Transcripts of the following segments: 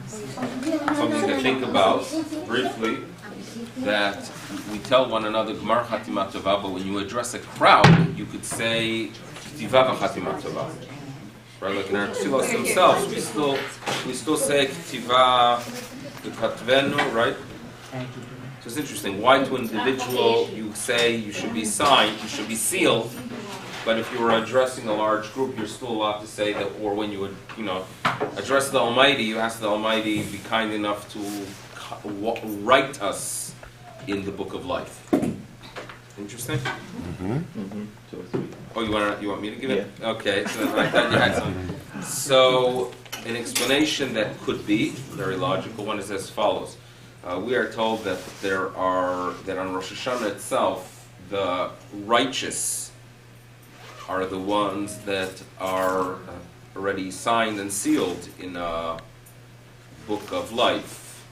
Something to think about briefly, that we tell one another Gmar Chatima Tova, but when you address a crowd, you could say Ktiva Chatima Tova. Right, like in our tefillos themselves, we still say Ktiva Katvenu, right? So it's interesting. Why to an individual you say you should be signed, you should be sealed, but if you were addressing a large group, you're still allowed to say that. Or when you would, address the Almighty, you ask the Almighty be kind enough to write us in the book of life. Interesting. Oh, you want me to give it? Yeah. Okay. So I thought you had some. So an explanation that could be very logical one is as follows. We are told that that on Rosh Hashanah itself, the righteous are the ones that are already signed and sealed in a book of life.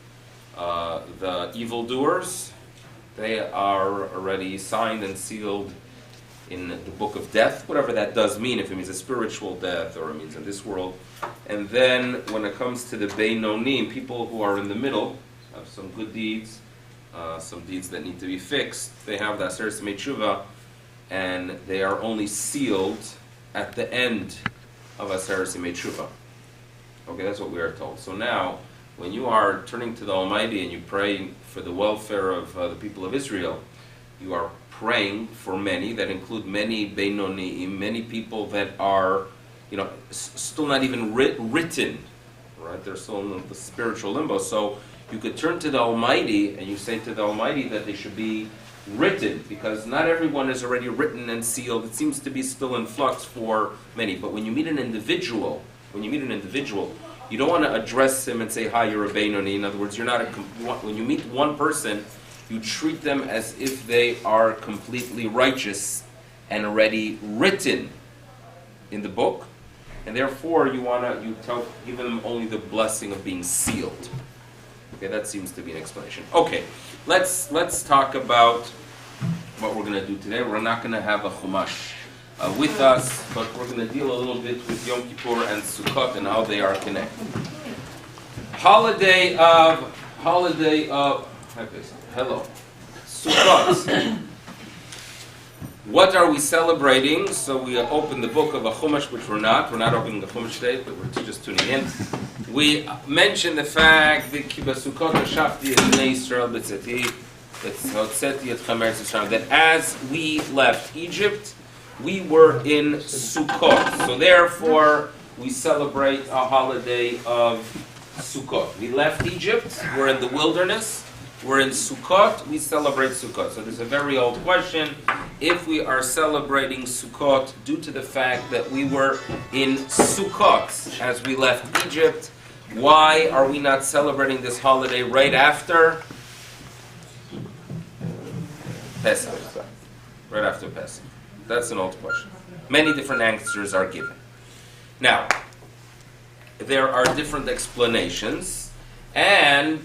The evildoers, they are already signed and sealed in the book of death, whatever that does mean, if it means a spiritual death or it means in this world. And then when it comes to the Beinonim, people who are in the middle, have some good deeds, some deeds that need to be fixed, they have the Aseret Tshuva, and they are only sealed at the end of Aseret Tshuva. Okay, that's what we are told. So now, when you are turning to the Almighty and you pray for the welfare of the people of Israel, you are praying for many, that include many Beinonim, many people that are, still not even written, right? They're still in the spiritual limbo. So you could turn to the Almighty and you say to the Almighty that they should be written, because not everyone is already written and sealed. It seems to be still in flux for many. But when you meet an individual, you don't want to address him and say, "Hi, you're a Beinoni." In other words, when you meet one person, you treat them as if they are completely righteous and already written in the book, and therefore give them only the blessing of being sealed. Okay, that seems to be an explanation. Okay, let's talk about what we're going to do today. We're not going to have a Chumash with us, but we're going to deal a little bit with Yom Kippur and Sukkot and how they are connected. Holiday of Sukkot. What are we celebrating? So we open the book of a Chumash, which we're not opening the Chumash today, but we're just tuning in. We mentioned the fact that Sukkot Shafti is Bnei Yisrael B'tzeti, that as we left Egypt, we were in Sukkot. So therefore, we celebrate a holiday of Sukkot. We left Egypt, we're in the wilderness, we're in Sukkot, we celebrate Sukkot. So there's a very old question. If we are celebrating Sukkot due to the fact that we were in Sukkot as we left Egypt, why are we not celebrating this holiday right after Pesach? Right after Pesach. That's an old question. Many different answers are given. Now, there are different explanations, and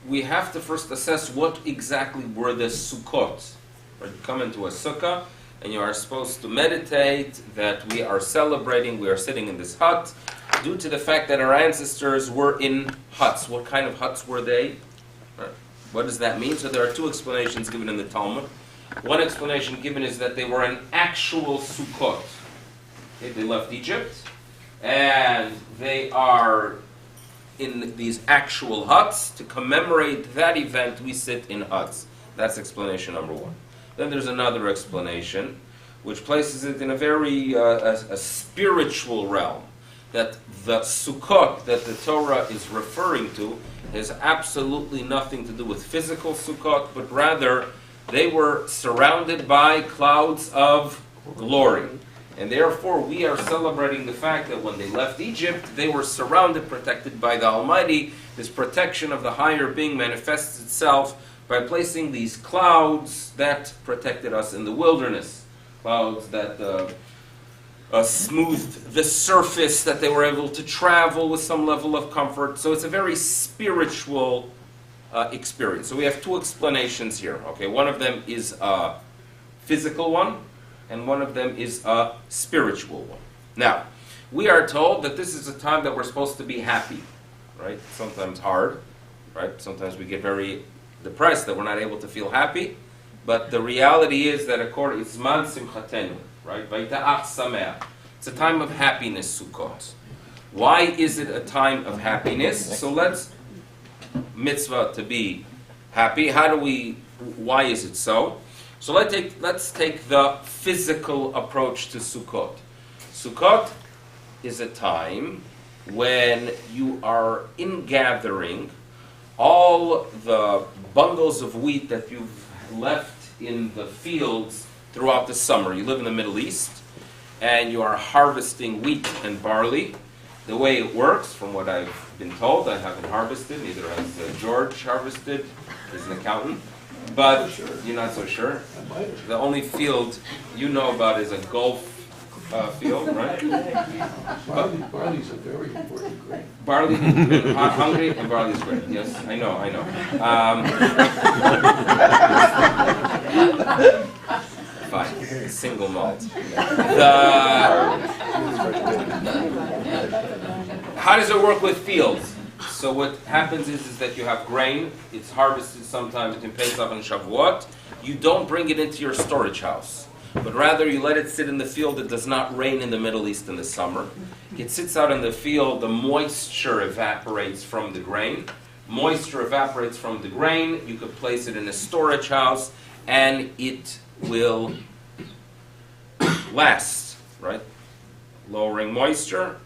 we have to first assess what exactly were the Sukkot. You come into a sukkah, and you are supposed to meditate that we are celebrating, we are sitting in this hut, due to the fact that our ancestors were in huts. What kind of huts were they? Right. What does that mean? So there are two explanations given in the Talmud. One explanation given is that they were an actual Sukkot. Okay, they left Egypt, and they are in these actual huts. To commemorate that event, we sit in huts. That's explanation number one. Then there's another explanation, which places it in a very a spiritual realm, that the Sukkot that the Torah is referring to has absolutely nothing to do with physical Sukkot, but rather they were surrounded by clouds of glory. And therefore we are celebrating the fact that when they left Egypt, they were surrounded, protected by the Almighty. This protection of the higher being manifests itself by placing these clouds that protected us in the wilderness. Clouds that smoothed the surface, that they were able to travel with some level of comfort. So it's a very spiritual experience. So we have two explanations here. Okay, one of them is a physical one, and one of them is a spiritual one. Now, we are told that this is a time that we're supposed to be happy. right? Sometimes hard, right? Sometimes we get very depressed that we're not able to feel happy. But the reality is that according to Zman Simchatenu, right? Vayita'ach Sameach. It's a time of happiness, Sukkot. Why is it a time of happiness? So let's mitzvah to be happy. Why is it so? So let's take the physical approach to Sukkot. Sukkot is a time when you are ingathering all the bundles of wheat that you've left in the fields throughout the summer. You live in the Middle East, and you are harvesting wheat and barley. The way it works, from what I've been told, I haven't harvested, neither has George harvested, he's an accountant, but you're not so sure. The only field you know about is a golf field, right? Barley's a very important grain. Barley, hungry, and barley is great. Yes, I know. Fine, single malt. How does it work with fields? So what happens is that you have grain. It's harvested sometime between Pesach and Shavuot. You don't bring it into your storage house, but rather you let it sit in the field. It does not rain in the Middle East in the summer. It sits out in the field. The moisture evaporates from the grain. Moisture evaporates from the grain. You could place it in a storage house, and it will last, right? Lowering moisture,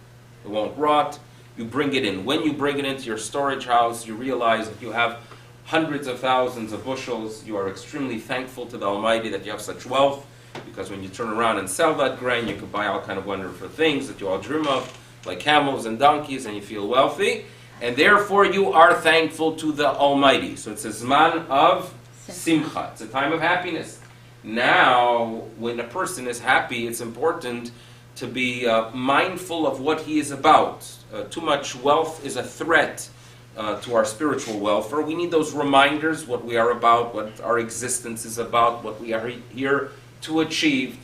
it won't rot. You bring it in. When you bring it into your storage house, you realize that you have hundreds of thousands of bushels. You are extremely thankful to the Almighty that you have such wealth, because when you turn around and sell that grain, you can buy all kind of wonderful things that you all dream of, like camels and donkeys, and you feel wealthy. And therefore, you are thankful to the Almighty. So it's a zman of simcha. It's a time of happiness. Now, when a person is happy, it's important to be mindful of what he is about. Too much wealth is a threat to our spiritual welfare. We need those reminders, what we are about, what our existence is about, what we are here to achieve.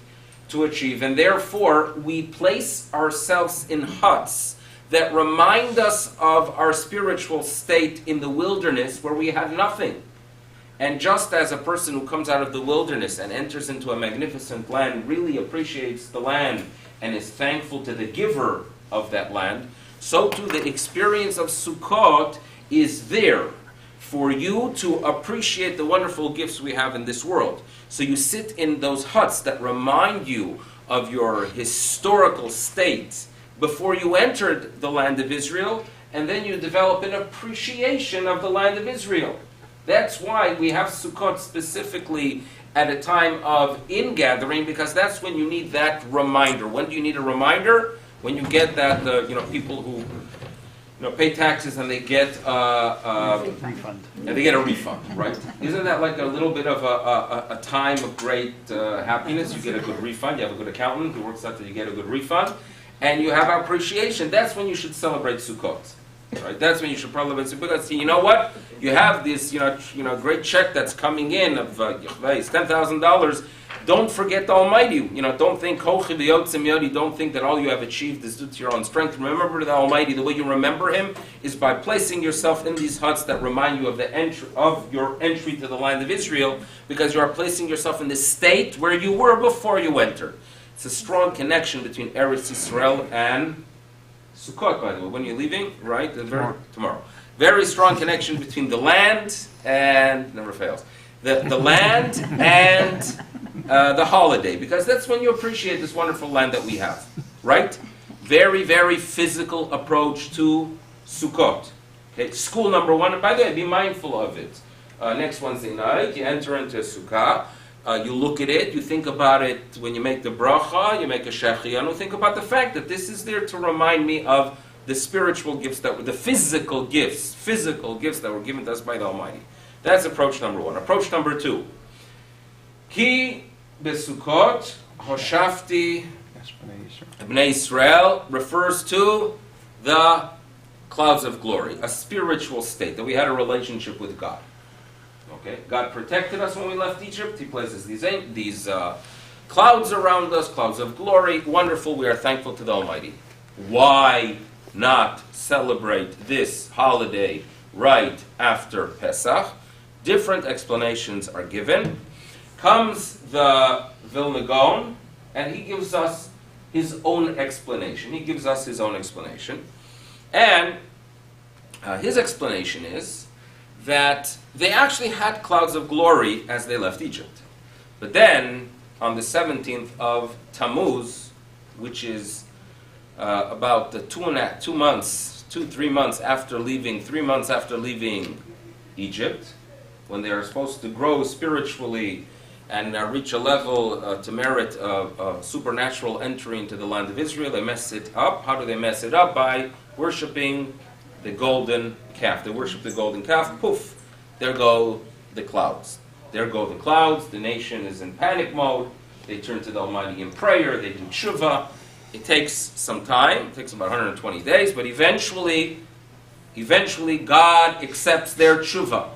And therefore, we place ourselves in huts that remind us of our spiritual state in the wilderness where we had nothing. And just as a person who comes out of the wilderness and enters into a magnificent land really appreciates the land and is thankful to the giver of that land, so too the experience of Sukkot is there for you to appreciate the wonderful gifts we have in this world. So you sit in those huts that remind you of your historical state before you entered the land of Israel, and then you develop an appreciation of the land of Israel. That's why we have Sukkot specifically at a time of ingathering, because that's when you need that reminder. When do you need a reminder? When you get that, people who pay taxes and they get refund. And they get a refund, right? Isn't that like a little bit of a time of great happiness? You get a good refund. You have a good accountant who works out that you get a good refund, and you have appreciation. That's when you should celebrate Sukkot. Right? That's when you should probably because you know what? You have this great check that's coming in of it's $10,000. Don't forget the Almighty. Don't think don't think that all you have achieved is due to your own strength. Remember the Almighty. The way you remember Him is by placing yourself in these huts that remind you of your entry to the land of Israel, because you are placing yourself in the state where you were before you entered. It's a strong connection between Eretz Yisrael and Sukkot, by the way. When you're leaving, right? Tomorrow. Very strong connection between the land and, never fails, the land and the holiday, because that's when you appreciate this wonderful land that we have, right? Very, very physical approach to Sukkot. Okay, school number one, and by the way, be mindful of it. Next Wednesday night, you enter into Sukkah. You look at it, you think about it when you make the bracha, you make a shechianu, think about the fact that this is there to remind me of the spiritual gifts the physical gifts that were given to us by the Almighty. That's approach number one. Approach number two. Ki besukot hoshafti Bnei Yisrael refers to the clouds of glory, a spiritual state, that we had a relationship with God. Okay, God protected us when we left Egypt. He places these clouds around us, clouds of glory. Wonderful. We are thankful to the Almighty. Why not celebrate this holiday right after Pesach. Different explanations are given. Comes the Vilna Gaon, and he gives us his own explanation. And his explanation is that they actually had clouds of glory as they left Egypt. But then, on the 17th of Tammuz, which is about 3 months after leaving Egypt, when they are supposed to grow spiritually and reach a level to merit a supernatural entry into the land of Israel, they mess it up. How do they mess it up? By worshipping the golden calf. They worship the golden calf. Poof! There go the clouds. The nation is in panic mode. They turn to the Almighty in prayer. They do tshuva. It takes some time. It takes about 120 days, but eventually God accepts their tshuva.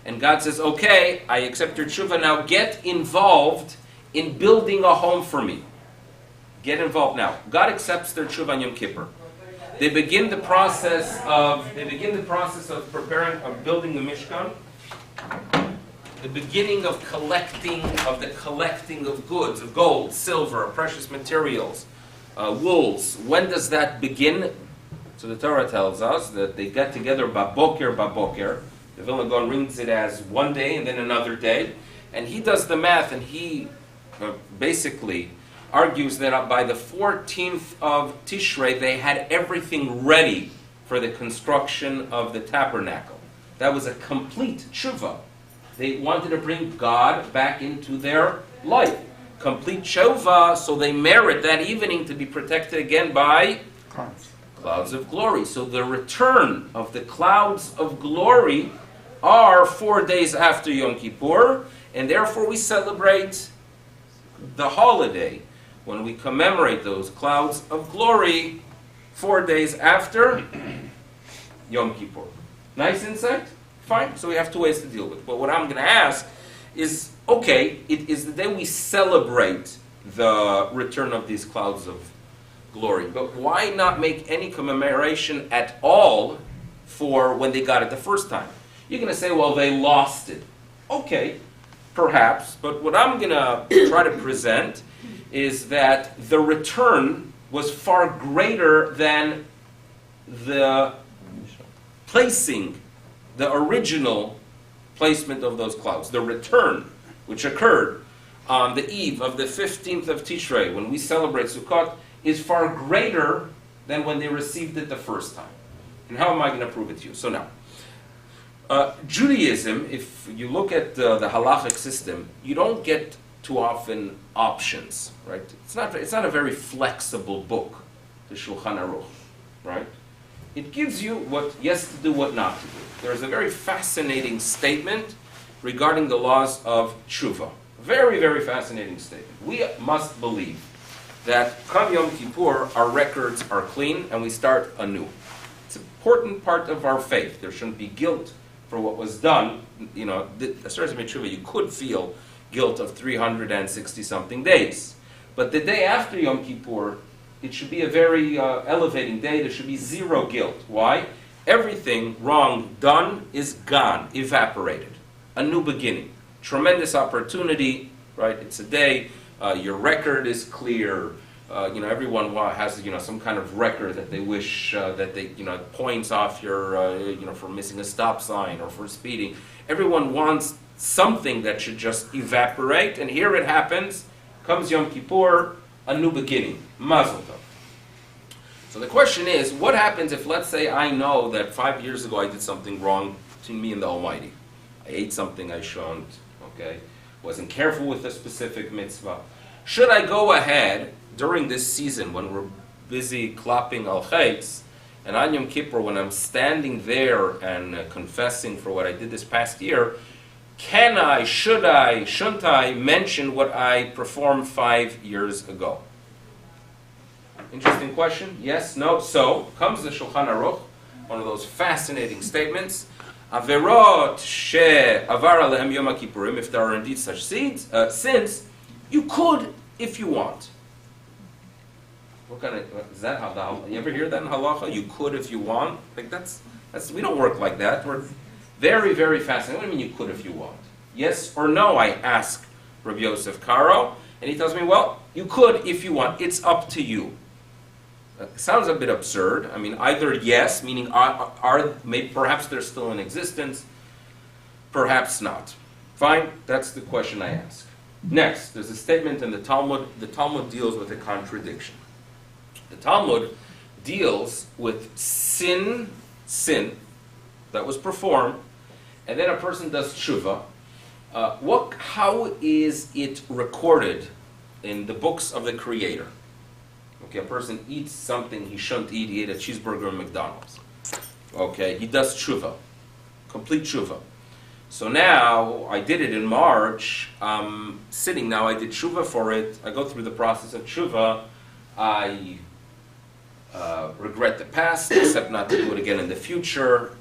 And God says, okay, I accept your tshuva, now get involved in building a home for me. Get involved now. God accepts their tshuva on Yom Kippur. They begin the process of building the Mishkan. The beginning of the collecting of goods, of gold, silver, precious materials, wools. When does that begin? So the Torah tells us that they get together baboker. The Vilna Gaon reads it as one day and then another day. And he does the math, and he basically argues that by the 14th of Tishrei, they had everything ready for the construction of the tabernacle. That was a complete tshuva. They wanted to bring God back into their life. Complete tshuva, so they merit that evening to be protected again by clouds of glory. So the return of the clouds of glory are 4 days after Yom Kippur, and therefore we celebrate the holiday when we commemorate those clouds of glory 4 days after Yom Kippur. Nice insight? Fine. So we have 2 ways to deal with it. But what I'm going to ask is, okay, it is the day we celebrate the return of these clouds of glory. But why not make any commemoration at all for when they got it the first time? You're going to say, well, they lost it. Okay, perhaps. But what I'm going to try to present is that the return was far greater than the placing, the original placement of those clouds. The return, which occurred on the eve of the 15th of Tishrei, when we celebrate Sukkot, is far greater than when they received it the first time. And how am I going to prove it to you? So now, Judaism, if you look at the halachic system, you don't get too often options, right? It's not a very flexible book, the Shulchan Aruch, right? It gives you what yes to do, what not to do. There's a very fascinating statement regarding the laws of tshuva. Very, very fascinating statement. We must believe that Come Yom Kippur, our records are clean and we start anew. It's an important part of our faith. There shouldn't be guilt for what was done. You know, as far as tshuva, you could feel guilt of 360-something days. But the day after Yom Kippur, it should be a very elevating day. There should be zero guilt. Why? Everything wrong done is gone, evaporated. A new beginning. Tremendous opportunity, right? It's a day. Your record is clear. Everyone has some kind of record that they wish that they points off your for missing a stop sign or for speeding. Everyone wants something that should just evaporate, and here it happens. Comes Yom Kippur, a new beginning. Mazel tov. So the question is, what happens if, let's say, I know that 5 years ago I did something wrong between me and the Almighty? I ate something I shouldn't, okay? Wasn't careful with a specific mitzvah. Should I go ahead during this season when we're busy klopping al chayts, and on Yom Kippur when I'm standing there and confessing for what I did this past year, can I, should I, shouldn't I mention what I performed 5 years ago? Interesting question. Yes, no. So, comes the Shulchan Aruch, one of those fascinating statements. Averot she'avar alehem Yom Kippurim, if there are indeed such sins, you could, if you want. What kind of, is that how you ever hear that in halacha? You could if you want? Like that's, we don't work like that. We're very, very fascinating. What do you mean you could if you want? Yes or no, I ask Rabbi Yosef Karo, and he tells me, well, you could if you want. It's up to you. It sounds a bit absurd. I mean, either yes, meaning maybe perhaps they're still in existence, perhaps not. Fine, that's the question I ask. Next, there's a statement in the Talmud. The Talmud deals with a contradiction. The Talmud deals with sin that was performed, and then a person does tshuva. How is it recorded in the books of the Creator? Okay, a person eats something he shouldn't eat. He ate a cheeseburger at McDonald's. Okay, he does tshuva, complete tshuva. So now, I did it in March, sitting now, I did tshuva for it, I go through the process of tshuva, I regret the past, except not to do it again in the future,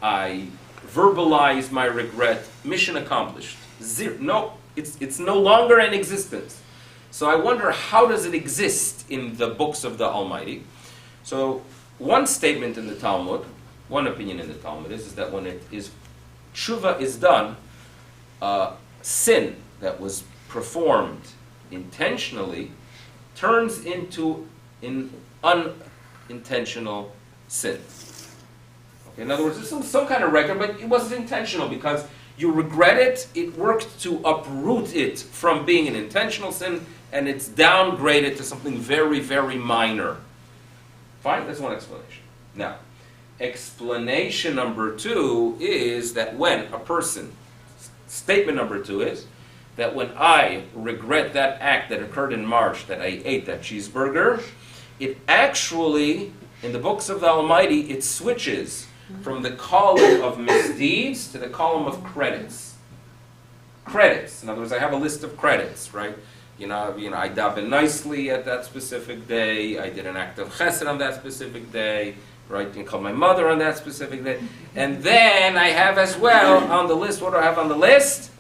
I verbalize my regret, mission accomplished. Zero, no, it's no longer in existence. So I wonder, how does it exist in the books of the Almighty? So, one statement in the Talmud, one opinion in the Talmud is that when it is tshuva is done, sin that was performed intentionally turns into an unintentional sin. Okay, in other words, there's some kind of record, but it wasn't intentional because you regret it, it worked to uproot it from being an intentional sin, and it's downgraded to something very, very minor. Fine, that's one explanation. Now, explanation number two is that when a person, statement number two is, that when I regret that act that occurred in March, that I ate that cheeseburger, it actually, in the books of the Almighty, it switches from the column of misdeeds to the column of credits. Credits. In other words, I have a list of credits, right? You know, I davened nicely at that specific day, I did an act of chesed on that specific day, right? You call my mother on that specific day. And then I have as well on the list, what do I have on the list?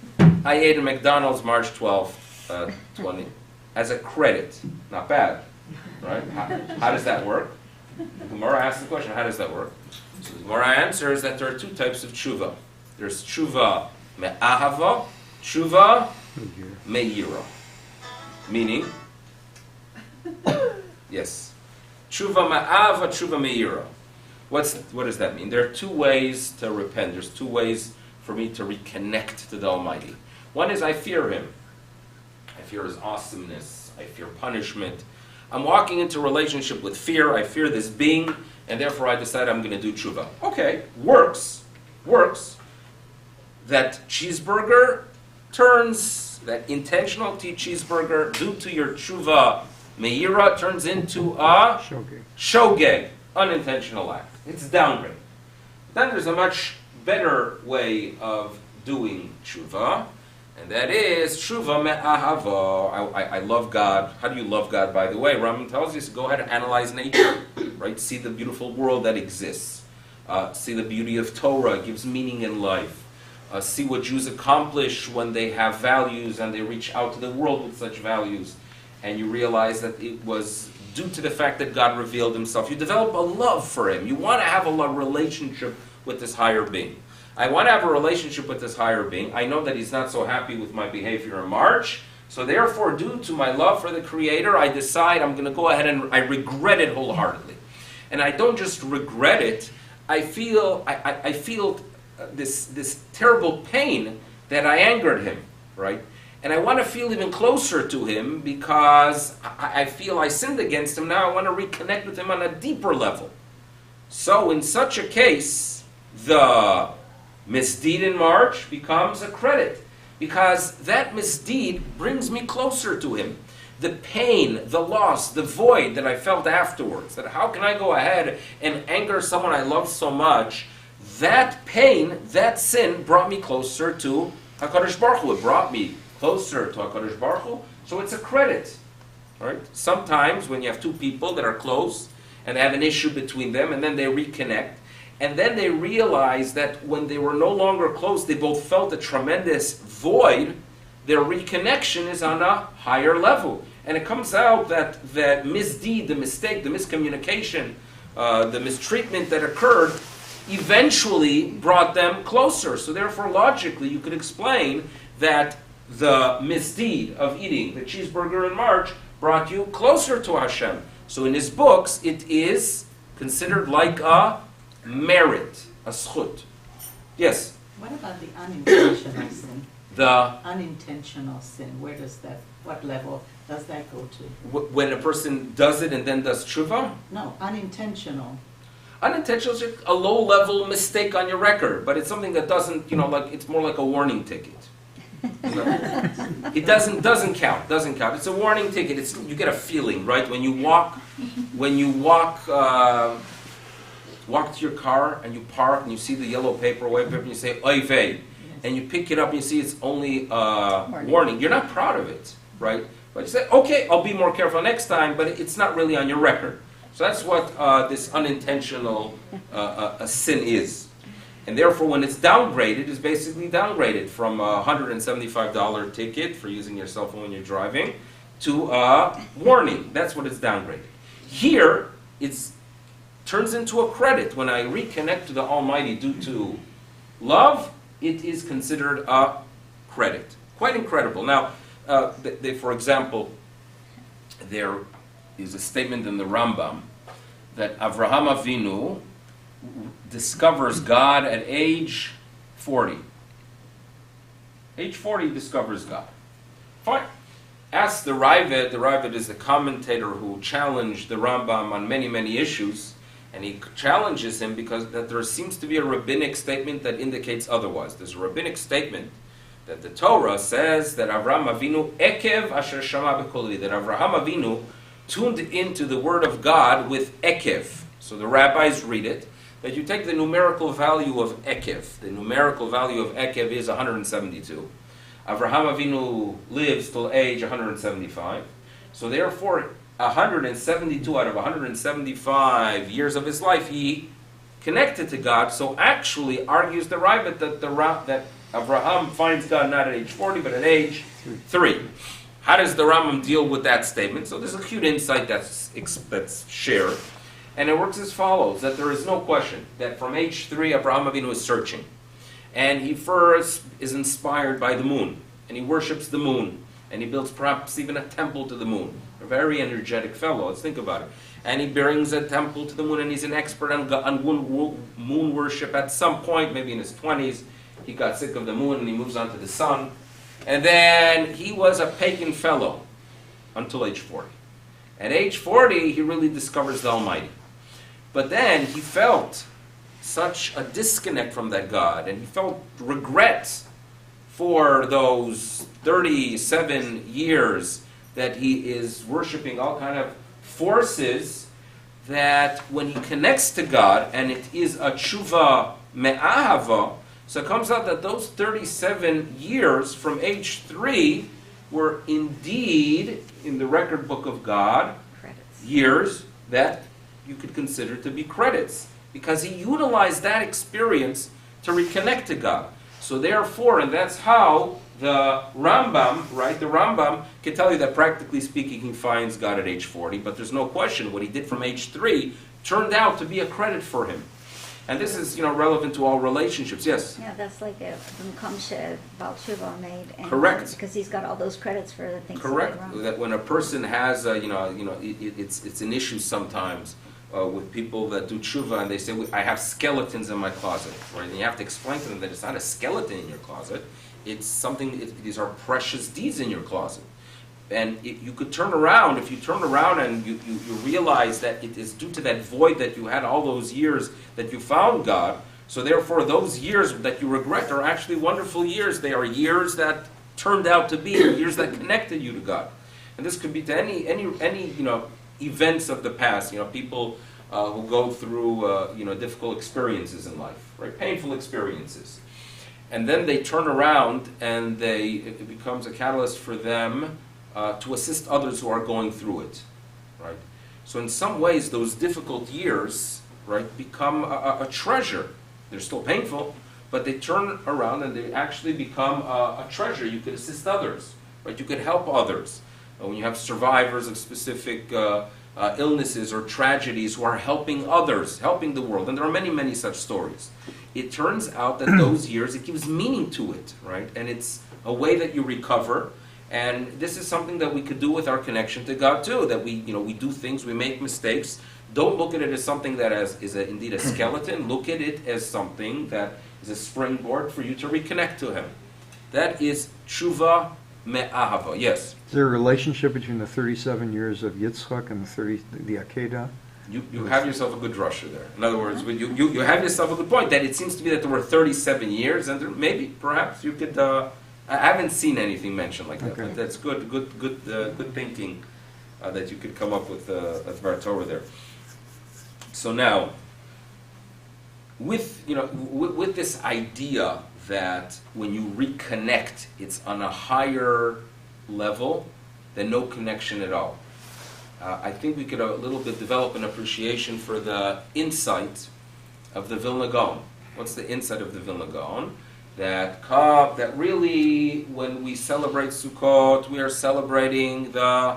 I ate at McDonald's March 12th, 20, as a credit. Not bad, right? How does that work? The Gemara asks the question, how does that work? So the Gemara answers that there are two types of tshuva. There's tshuva me'ahava, tshuva me'yira. Meaning, yes, tshuva ma'ava, tshuva me'ira. What does that mean? There are two ways to repent. There's two ways for me to reconnect to the Almighty. One is I fear Him. I fear His awesomeness. I fear punishment. I'm walking into a relationship with fear. I fear this being, and therefore I decide I'm going to do tshuva. Okay, works. That cheeseburger turns, that intentional cheeseburger, due to your tshuva me'ira, turns into a shogeg, unintentional act. It's downgrade. Then there's a much better way of doing tshuva, and that is tshuva me'ahava. I love God. How do you love God, by the way? Rambam tells you to go ahead and analyze nature, right? See the beautiful world that exists. See the beauty of Torah. It gives meaning in life. See what Jews accomplish when they have values and they reach out to the world with such values. And you realize that it was due to the fact that God revealed Himself. You develop a love for Him. You want to have a relationship with this higher being. I want to have a relationship with this higher being. I know that He's not so happy with my behavior in March. So therefore, due to my love for the Creator, I decide I'm going to go ahead and I regret it wholeheartedly. And I don't just regret it. I feel this terrible pain that I angered Him, right? And I want to feel even closer to Him because I feel I sinned against Him. Now I want to reconnect with Him on a deeper level. So in such a case, the misdeed in March becomes a credit because that misdeed brings me closer to Him. The pain, the loss, the void that I felt afterwards, that how can I go ahead and anger someone I love so much? That pain, that sin brought me closer to HaKadosh Baruch Hu. It brought me closer to HaKadosh Baruch Hu, so it's a credit. Right? Sometimes when you have two people that are close and they have an issue between them and then they reconnect and then they realize that when they were no longer close they both felt a tremendous void, their reconnection is on a higher level. And it comes out that that misdeed, the mistake, the miscommunication, the mistreatment that occurred eventually brought them closer. So therefore, logically, you could explain that the misdeed of eating the cheeseburger in March brought you closer to Hashem. So in his books, it is considered like a merit, a schut. Yes? What about the unintentional sin? The Unintentional sin, where does that, what level does that go to? when a person does it and then does tshuva, No, unintentional. unintentional is just a low-level mistake on your record, but it's something that doesn't, like it's more like a warning ticket. It doesn't count. It's a warning ticket. You get a feeling, right? When you walk to your car and you park and you see the yellow paper, white paper, and you say oy vey, and you pick it up and you see it's only a warning. You're not proud of it, right? But you say, okay, I'll be more careful next time, but it's not really on your record. So that's what this unintentional a sin is. And therefore, when it's downgraded, it's basically downgraded from a $175 ticket for using your cell phone when you're driving to a warning. That's what it's downgraded. Here, it turns into a credit. When I reconnect to the Almighty due to love, it is considered a credit. Quite incredible. Now, for example, there is a statement in the Rambam that Avraham Avinu discovers God at age 40. Age 40 discovers God. Fine. Ask the Ravid. The Ravid is the commentator who challenged the Rambam on many, many issues. And he challenges him because that there seems to be a rabbinic statement that indicates otherwise. There's a rabbinic statement that the Torah says that Avraham Avinu ekev asher shama b'koli, that Avraham Avinu tuned into the word of God with ekev. So the rabbis read it, that you take the numerical value of ekev. The numerical value of ekev is 172. Avraham Avinu lives till age 175. So therefore, 172 out of 175 years of his life, he connected to God. So actually, argues the Ravid that Avraham finds God not at age 40, but at age 3. How does the Rambam deal with that statement? So there's a cute insight that's shared. And it works as follows, that there is no question that from age 3, Avraham Avinu is searching. And he first is inspired by the moon. And he worships the moon. And he builds perhaps even a temple to the moon. A very energetic fellow, let's think about it. And he brings a temple to the moon, and he's an expert on moon worship. At some point, maybe in his 20s, he got sick of the moon and he moves on to the sun. And then he was a pagan fellow until age 40. At age 40, he really discovers the Almighty. But then he felt such a disconnect from that God, and he felt regret for those 37 years that he is worshiping all kind of forces, that when he connects to God, and it is a tshuva me'ahava, so it comes out that those 37 years from age 3 were indeed, in the record book of God, years that you could consider to be credits, because he utilized that experience to reconnect to God. So therefore, and that's how the Rambam, right? The Rambam can tell you that practically speaking he finds God at age 40, but there's no question what he did from age 3 turned out to be a credit for him. And this is, relevant to all relationships. Yes? Yeah, that's like a Mkamshe Baal Tshuva made. And, correct. Because he's got all those credits for the things correct. that went wrong. That when a person has, it's an issue sometimes with people that do tshuva and they say, I have skeletons in my closet, right? And you have to explain to them that it's not a skeleton in your closet. It's something, these are precious deeds in your closet. And you could turn around, if you turn around and you realize that it is due to that void that you had all those years that you found God, so therefore those years that you regret are actually wonderful years. They are years that turned out to be, years that connected you to God. And this could be to any events of the past, people who go through, difficult experiences in life, right? Painful experiences. And then they turn around and it becomes a catalyst for them to assist others who are going through it, right? So in some ways, those difficult years, right, become a treasure. They're still painful, but they turn around and they actually become a treasure. You could assist others, right? You could help others. when you have survivors of specific illnesses or tragedies who are helping others, helping the world, and there are many, many such stories. It turns out that those years, it gives meaning to it, right? And it's a way that you recover. And this is something that we could do with our connection to God too, that we do things, we make mistakes. Don't look at it as something that is indeed a skeleton. Look at it as something that is a springboard for you to reconnect to Him. That is tshuva me'ahava. Yes? Is there a relationship between the 37 years of Yitzchak and the Akedah? You have yourself a good drasha there. In other words, you have yourself a good point, that it seems to be that there were 37 years, and maybe, perhaps, you could... I haven't seen anything mentioned like that, Okay. but that's good thinking that you could come up with a Dvar Torah there. So now, with this idea that when you reconnect, it's on a higher level than no connection at all. I think we could a little bit develop an appreciation for the insight of the Vilna Gaon. What's the insight of the Vilna Gaon? That really, when we celebrate Sukkot, we are celebrating the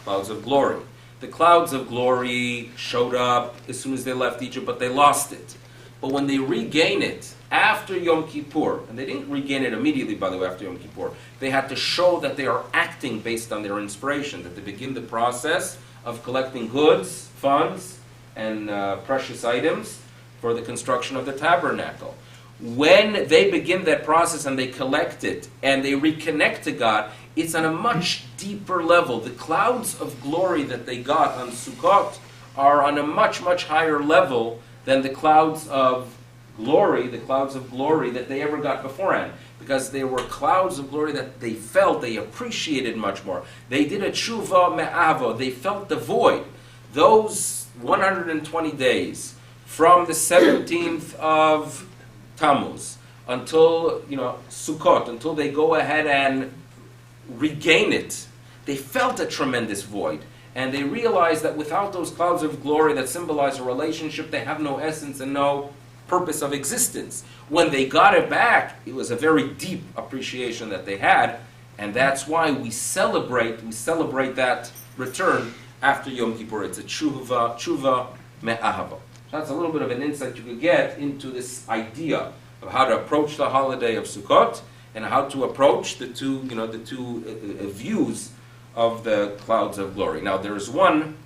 clouds of glory. The clouds of glory showed up as soon as they left Egypt, but they lost it. But when they regain it after Yom Kippur, and they didn't regain it immediately, by the way, after Yom Kippur, they had to show that they are acting based on their inspiration, that they begin the process of collecting goods, funds, and precious items for the construction of the tabernacle. When they begin that process and they collect it and they reconnect to God, it's on a much deeper level. The clouds of glory that they got on Sukkot are on a much, much higher level than the clouds of glory that they ever got beforehand. Because they were clouds of glory that they felt, they appreciated much more. They did a tshuva me'avo, they felt the void. Those 120 days from the 17th of Tammuz until Sukkot, until they go ahead and regain it, they felt a tremendous void, and they realized that without those clouds of glory that symbolize a relationship, they have no essence and no purpose of existence. When they got it back, it was a very deep appreciation that they had, and that's why we celebrate that return after Yom Kippur. It's a tshuva me'ahava. That's a little bit of an insight you could get into this idea of how to approach the holiday of Sukkot and how to approach the two views of the clouds of glory. Now, there's one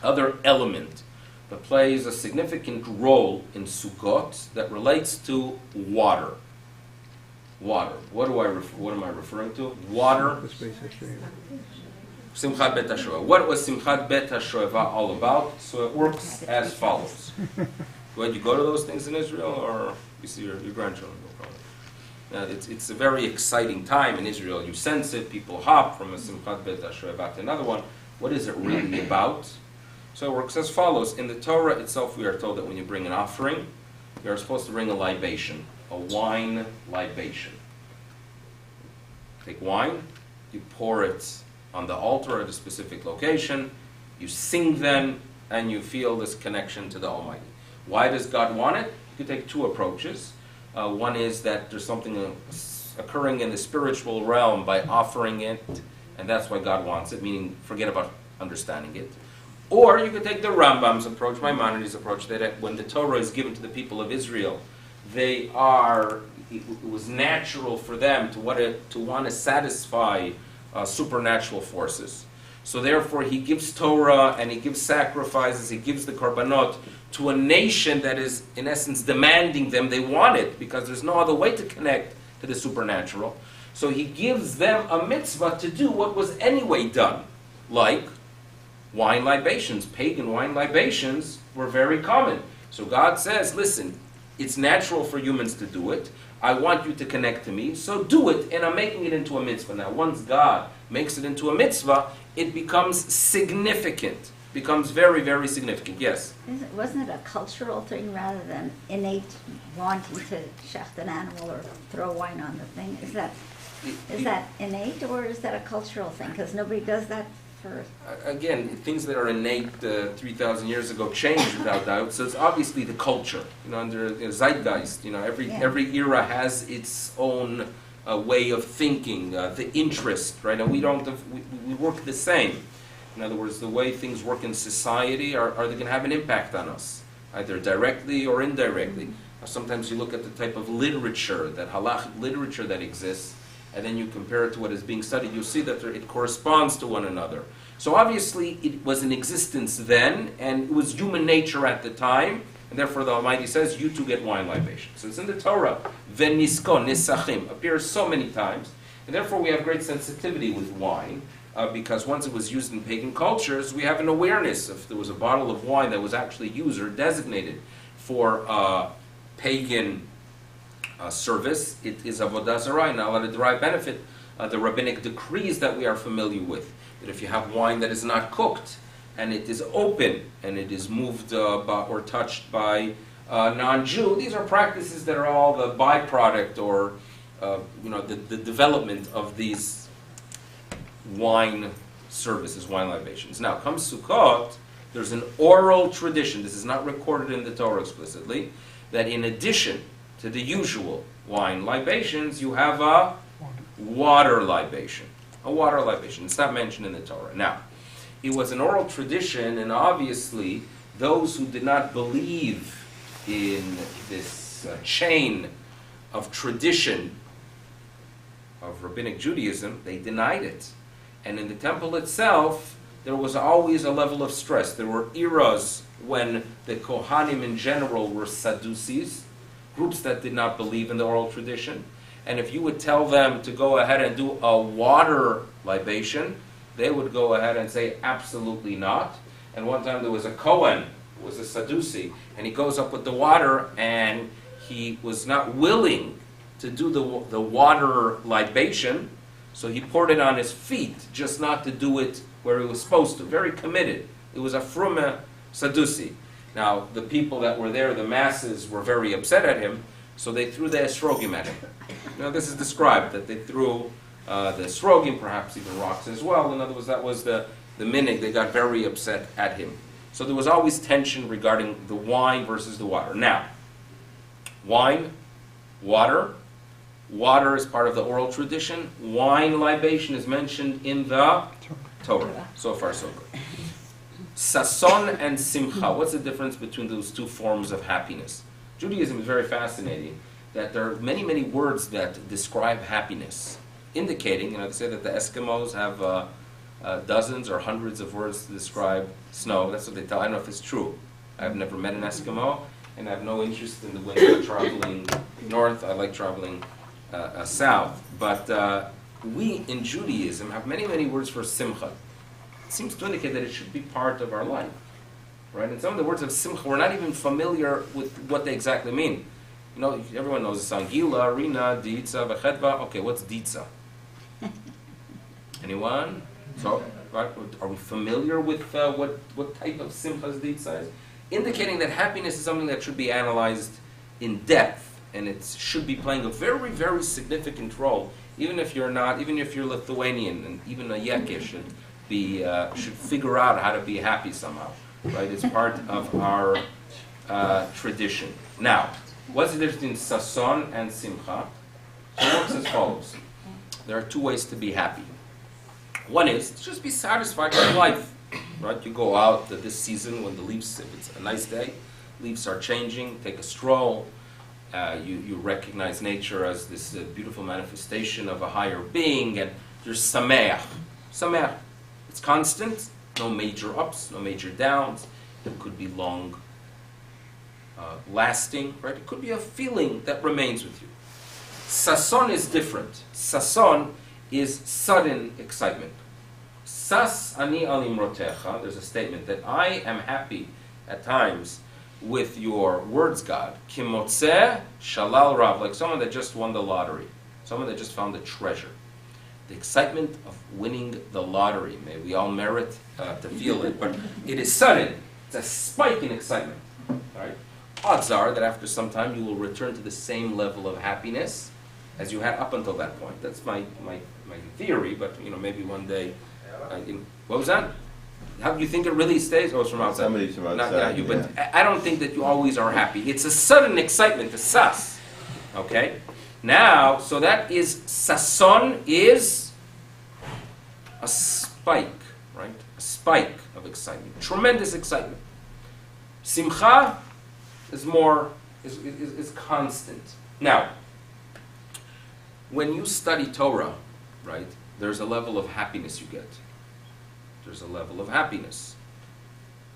other element that plays a significant role in Sukkot that relates to water. Water. What am I referring to? Water. Simchat Bet HaShoeva. What was Simchat Bet HaShoeva all about? So it works as follows. When you go to those things in Israel, or you see your grandchildren? No problem. It's a very exciting time in Israel. You sense it. People hop from a Simchat Bet HaShoeva to another one. What is it really about? So it works as follows. In the Torah itself, we are told that when you bring an offering, you are supposed to bring a libation, a wine libation. Take wine, you pour it on the altar at a specific location, you sing then, and you feel this connection to the Almighty. Why does God want it? You can take two approaches. One is that there's something occurring in the spiritual realm by offering it, and that's why God wants it, meaning forget about understanding it. Or you could take the Rambam's approach, Maimonides' approach, that when the Torah is given to the people of Israel, it was natural for them to want to satisfy supernatural forces. So therefore he gives Torah and he gives sacrifices, he gives the korbanot to a nation that is in essence demanding them. They want it because there's no other way to connect to the supernatural. So he gives them a mitzvah to do what was anyway done, like wine libations. Pagan wine libations were very common. So God says, listen, it's natural for humans to do it. I want you to connect to me, so do it, and I'm making it into a mitzvah. Now, once God makes it into a mitzvah, it becomes significant, becomes very, very significant. Yes? Wasn't it a cultural thing rather than innate wanting to shecht an animal or throw wine on the thing? Is that innate, or is that a cultural thing? Because nobody does that for... Again, things that are innate 3,000 years ago changed without doubt. So it's obviously the culture, under zeitgeist. Every era has its own way of thinking, the interest, right? And we work the same. In other words, the way things work in society are they going to have an impact on us, either directly or indirectly. Sometimes you look at the type of literature, that halachic literature that exists, and then you compare it to what is being studied, you'll see that it corresponds to one another. So obviously it was in existence then, and it was human nature at the time, and therefore the Almighty says, you too get wine libation. So it's in the Torah, venisko, nisachim, appears so many times, and therefore we have great sensitivity with wine, because once it was used in pagan cultures, we have an awareness. If there was a bottle of wine that was actually used or designated for pagan service, it is avodah zarah, not allowed to derive benefit. The rabbinic decrees that we are familiar with, that if you have wine that is not cooked, and it is open, and it is moved or touched by a non-Jew, these are practices that are all the byproduct or the development of these wine services, wine libations. Now, comes Sukkot, there's an oral tradition, this is not recorded in the Torah explicitly, that in addition to the usual wine libations, you have a water libation. A water libation. It's not mentioned in the Torah. Now, it was an oral tradition, and obviously, those who did not believe in this chain of tradition of rabbinic Judaism, they denied it. And in the temple itself, there was always a level of stress. There were eras when the Kohanim in general were Sadducees, groups that did not believe in the oral tradition. And if you would tell them to go ahead and do a water libation, they would go ahead and say, absolutely not. And one time there was a Kohen, who was a Sadducee, and he goes up with the water, and he was not willing to do the water libation, so he poured it on his feet, just not to do it where he was supposed to. Very committed. It was a frume Sadducee. Now, the people that were there, the masses, were very upset at him, so they threw the esrogim at him. Now, this is described, that they threw the esrogim, perhaps even rocks as well. In other words, that was the minig. They got very upset at him. So there was always tension regarding the wine versus the water. Now, wine, water. Water is part of the oral tradition. Wine libation is mentioned in the Torah. So far, so good. Sason and simcha. What's the difference between those two forms of happiness? Judaism is very fascinating, that there are many, many words that describe happiness, indicating, they say that the Eskimos have dozens or hundreds of words to describe snow. That's what they tell. I don't know if it's true. I've never met an Eskimo, and I have no interest in the winter traveling north. I like traveling south. But we in Judaism have many, many words for simcha. It seems to indicate that it should be part of our life, right? And some of the words of simcha, we're not even familiar with what they exactly mean. Everyone knows the song, Gila, Rina, Diitza, Vechedva. Okay, what's Diitza? Anyone? So, right, are we familiar with what type of simcha Diitza is? Indicating that happiness is something that should be analyzed in depth, and it should be playing a very, very significant role, even if you're Lithuanian, and even a Yekke should figure out how to be happy somehow, right? It's part of our tradition. Now, what's the difference between sason and simcha? So it works as follows. There are two ways to be happy. One is to just be satisfied with life, right? You go out this season when the leaves, if it's a nice day, leaves are changing, take a stroll. You recognize nature as this beautiful manifestation of a higher being, and you're sameach. Sameach. It's constant, no major ups, no major downs. It could be long lasting, right? It could be a feeling that remains with you. Sason is different. Sason is sudden excitement. Sas ani al imrotecha, there's a statement that I am happy at times with your words, God. Kimotzeh shalal rav, like someone that just won the lottery, someone that just found a treasure. The excitement of winning the lottery, may we all merit to feel it, but it is sudden. It's a spike in excitement. Right? Odds are that after some time you will return to the same level of happiness as you had up until that point. That's my theory, but maybe one day. What was that? How do you think it really stays? Oh, it's from outside. Somebody's from outside. Not you, but I don't think that you always are happy. It's a sudden excitement, a sas. Okay? Now, so that is, sason is a spike, right? A spike of excitement, tremendous excitement. Simcha is more, is constant. Now, when you study Torah, right, there's a level of happiness you get. There's a level of happiness.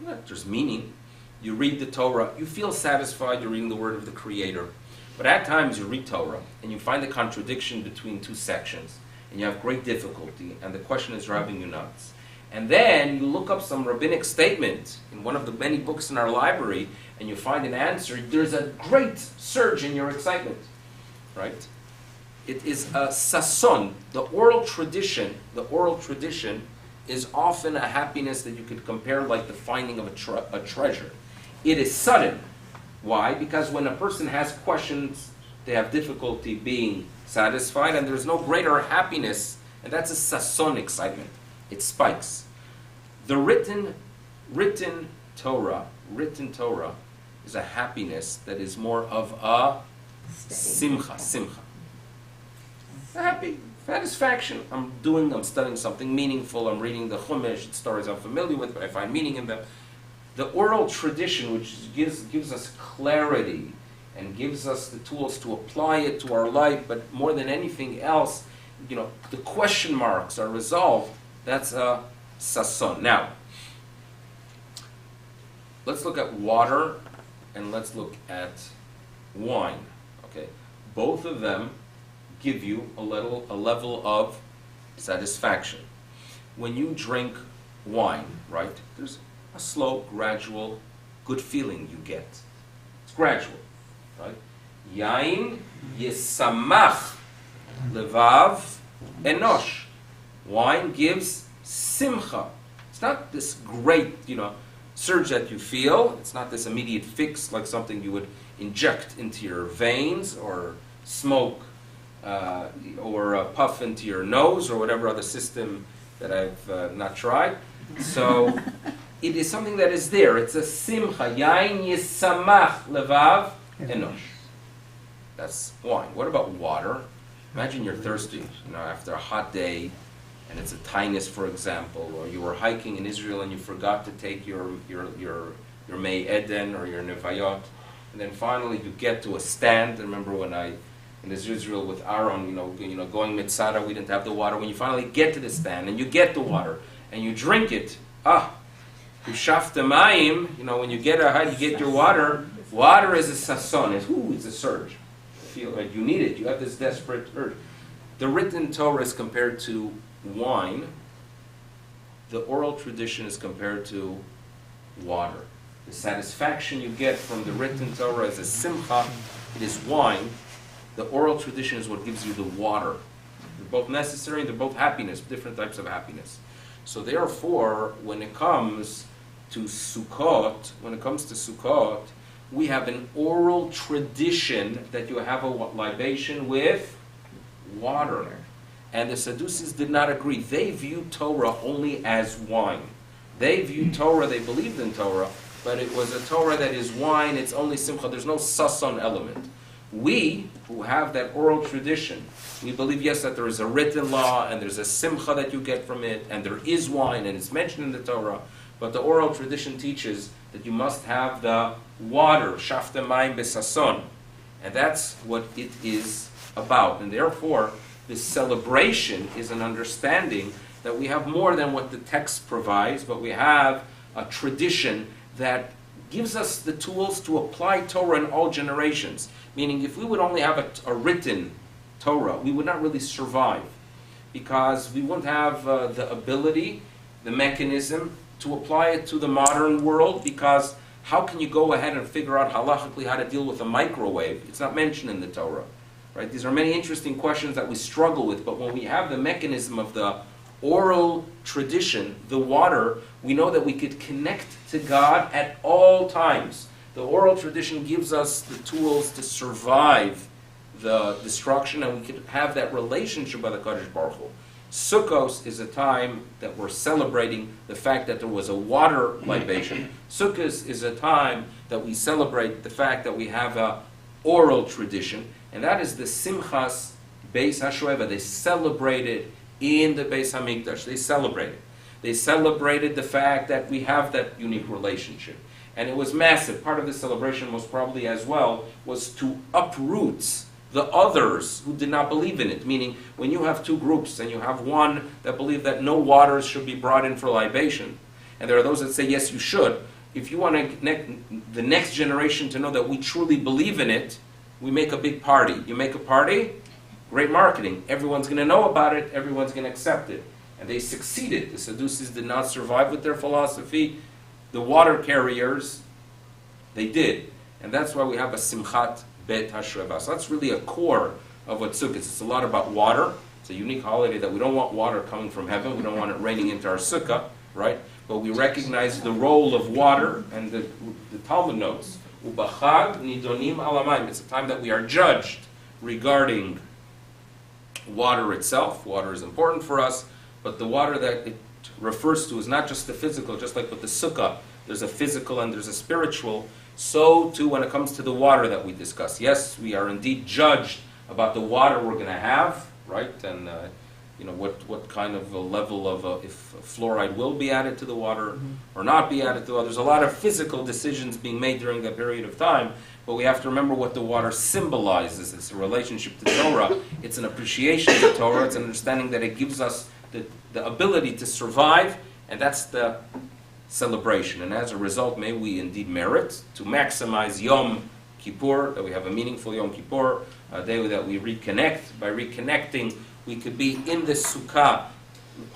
There's meaning. You read the Torah, you feel satisfied, you're reading the word of the Creator. But at times you read Torah, and you find a contradiction between two sections, and you have great difficulty, and the question is driving you nuts. And then you look up some rabbinic statement in one of the many books in our library, and you find an answer. There's a great surge in your excitement, right? It is a sason. The oral tradition is often a happiness that you could compare like the finding of a treasure. It is sudden. Why? Because when a person has questions, they have difficulty being satisfied, and there's no greater happiness, and that's a sason excitement. It spikes. The written Torah is a happiness that is more of a simcha. Happy, satisfaction. I'm studying something meaningful, I'm reading the Chumash, it's stories I'm familiar with, but I find meaning in them. The oral tradition, which gives us clarity and gives us the tools to apply it to our life, but more than anything else, the question marks are resolved. That's a sason. Now, let's look at water and let's look at wine. Okay, both of them give you a level of satisfaction. When you drink wine, right, there's a slow, gradual, good feeling you get. It's gradual, right? Yain yisamach levav enosh. Wine gives simcha. It's not this great, surge that you feel. It's not this immediate fix like something you would inject into your veins or smoke or puff into your nose or whatever other system that I've not tried. So it is something that is there. It's a simcha. Yain yisamach levav enosh. That's wine. What about water? Imagine you're thirsty, after a hot day, and it's a tainus, for example, or you were hiking in Israel and you forgot to take your Mei Eden or your Nevayot, and then finally you get to a stand. I remember when in Israel with Aaron, going Mitzara, we didn't have the water. When you finally get to the stand and you get the water and you drink it, Ushafta mayim, when you get your water. Water is a sason. It's a surge. Feel like you need it. You have this desperate urge. The written Torah is compared to wine. The oral tradition is compared to water. The satisfaction you get from the written Torah is a simcha. It is wine. The oral tradition is what gives you the water. They're both necessary. They're both happiness, different types of happiness. So therefore, when it comes to Sukkot, we have an oral tradition that you have a libation with water. And the Sadducees did not agree. They viewed Torah only as wine. They viewed Torah, they believed in Torah, but it was a Torah that is wine, it's only simcha, there's no sason element. We, who have that oral tradition, we believe, yes, that there is a written law, and there's a simcha that you get from it, and there is wine, and it's mentioned in the Torah, but the oral tradition teaches that you must have the water, shafta mayim besason, and that's what it is about. And therefore, this celebration is an understanding that we have more than what the text provides, but we have a tradition that gives us the tools to apply Torah in all generations. Meaning, if we would only have a written Torah, we would not really survive, because we wouldn't have the ability, the mechanism, to apply it to the modern world, because how can you go ahead and figure out halachically how to deal with a microwave? It's not mentioned in the Torah. Right? These are many interesting questions that we struggle with, but when we have the mechanism of the oral tradition, the water, we know that we could connect to God at all times. The oral tradition gives us the tools to survive the destruction, and we could have that relationship with the Kadosh Baruch Hu. Sukkos is a time that we're celebrating the fact that there was a water libation. Sukkos is a time that we celebrate the fact that we have a oral tradition, and that is the Simchas Beis HaShoeva. They celebrated in the Beis HaMikdash. They celebrated. They celebrated the fact that we have that unique relationship. And it was massive. Part of the celebration, most probably as well, was to uproot the others who did not believe in it. Meaning, when you have two groups and you have one that believe that no waters should be brought in for libation, and there are those that say, yes, you should. If you want the next generation to know that we truly believe in it, we make a big party. You make a party, great marketing. Everyone's going to know about it. Everyone's going to accept it. And they succeeded. The Sadducees did not survive with their philosophy. The water carriers, they did. And that's why we have a Simchat Bet HaShoeva. So that's really a core of what Sukkot is. It's a lot about water. It's a unique holiday that we don't want water coming from heaven. We don't want it raining into our sukkah, right? But we recognize the role of water, and the Talmud notes, Ubachag nidonim alamayim. It's a time that we are judged regarding water itself. Water is important for us, but the water that it refers to is not just the physical, just like with the sukkah, there's a physical and there's a spiritual. So too when it comes to the water that we discuss. Yes, we are indeed judged about the water we're going to have, right? And what kind of a level of if fluoride will be added to the water or not be added to the water. There's a lot of physical decisions being made during that period of time, but we have to remember what the water symbolizes. It's a relationship to Torah. It's an appreciation to Torah. It's an understanding that it gives us the ability to survive, and that's the celebration. And as a result, may we indeed merit to maximize Yom Kippur, that we have a meaningful Yom Kippur, a day that we reconnect. By reconnecting, we could be in the Sukkah.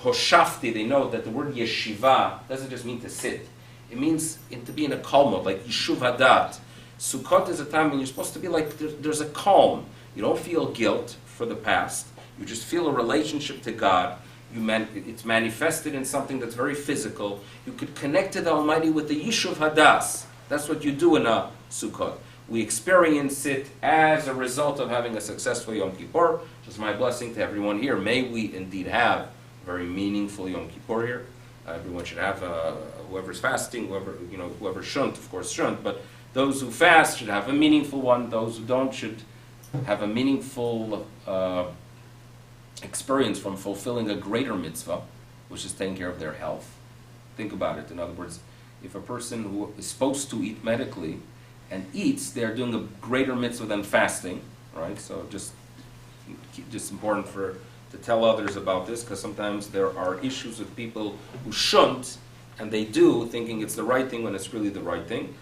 Hoshafti, they know that the word yeshiva doesn't just mean to sit. It means to be in a calm mode, like Yishuv Hadat. Sukkot is a time when you're supposed to be like, there's a calm. You don't feel guilt for the past. You just feel a relationship to God. It's manifested in something that's very physical. You could connect to the Almighty with the Yishuv Hadas. That's what you do in a Sukkot. We experience it as a result of having a successful Yom Kippur. Just my blessing to everyone here. May we indeed have a very meaningful Yom Kippur here. Everyone should have, whoever's fasting, whoever shouldn't, of course shouldn't, but those who fast should have a meaningful one. Those who don't should have a meaningful experience from fulfilling a greater mitzvah, which is taking care of their health. Think about it. In other words, if a person who is supposed to eat medically and eats, they're doing a greater mitzvah than fasting, right? So just important to tell others about this, because sometimes there are issues with people who shouldn't, and they do, thinking it's the right thing when it's really the right thing.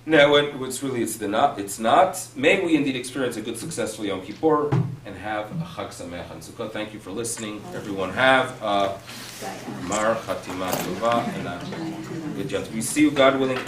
No, it's not. May we indeed experience a good, successful Yom Kippur and have a Chag Sameach and Sukkot. Thank you for listening. Everyone have Mar Chatima Tova and a good Yom. We see you, God willing,